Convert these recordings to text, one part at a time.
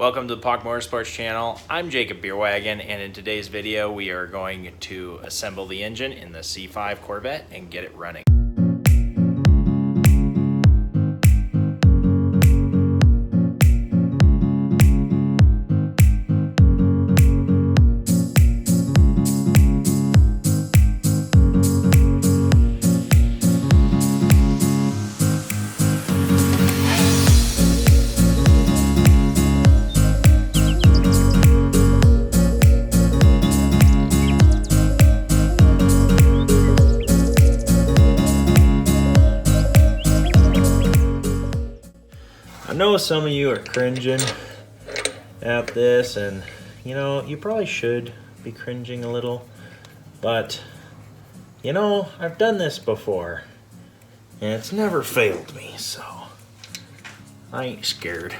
Welcome to the POC Motorsports channel. I'm Jacob Beerwagon, and in today's video we are going to assemble the engine in the C5 Corvette and get it running. I know some of you are cringing at this, and you know, you probably should be cringing a little, but you know, I've done this before and it's never failed me, so I ain't scared.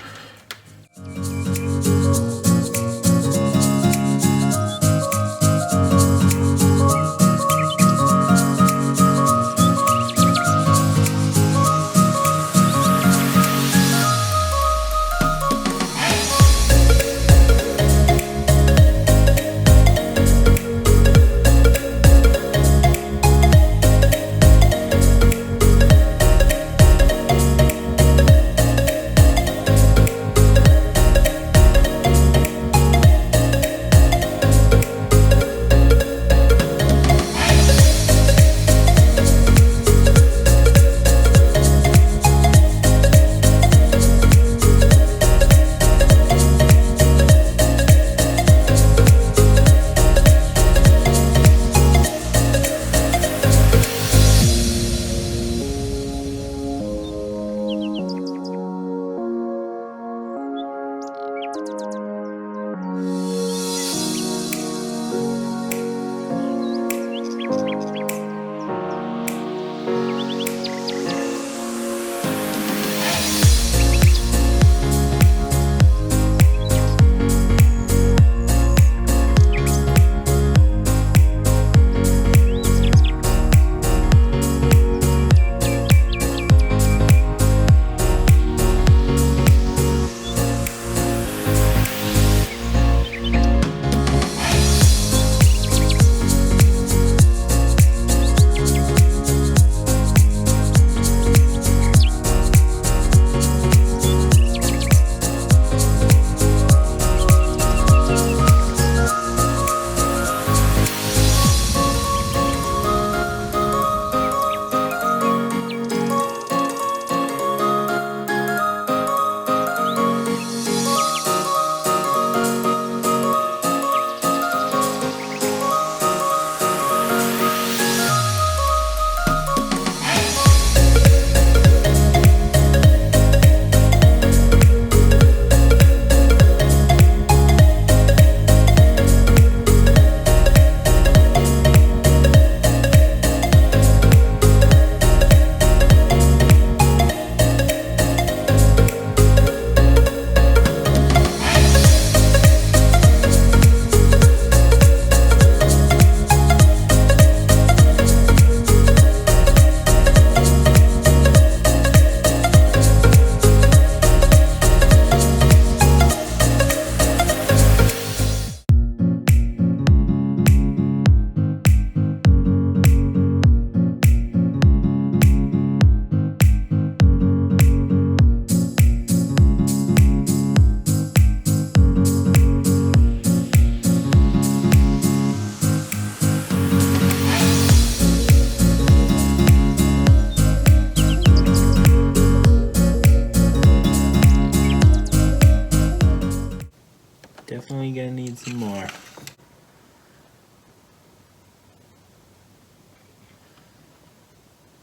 Definitely gonna need some more.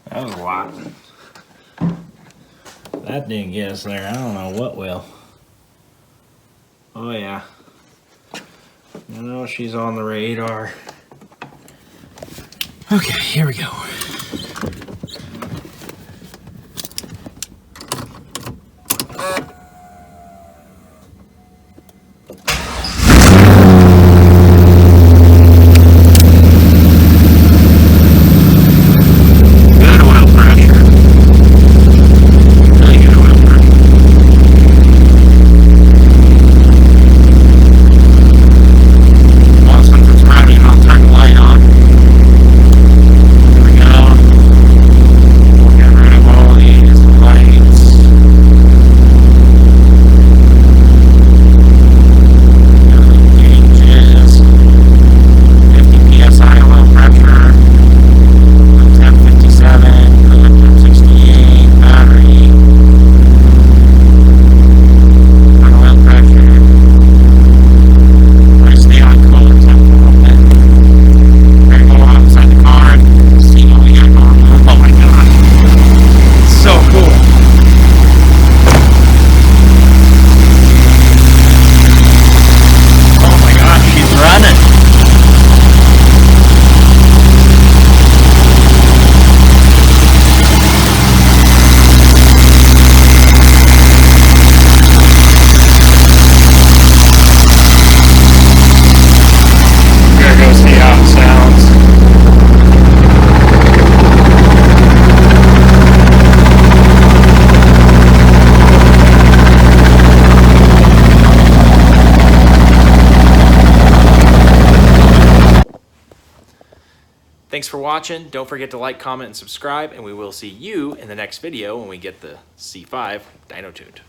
That was a lot. That didn't get us there. I don't know what will. Oh yeah. I know she's on the radar. Okay, here we go. Thanks for watching. Don't forget to like, comment, and subscribe, and we will see you in the next video when we get the C5 dyno tuned.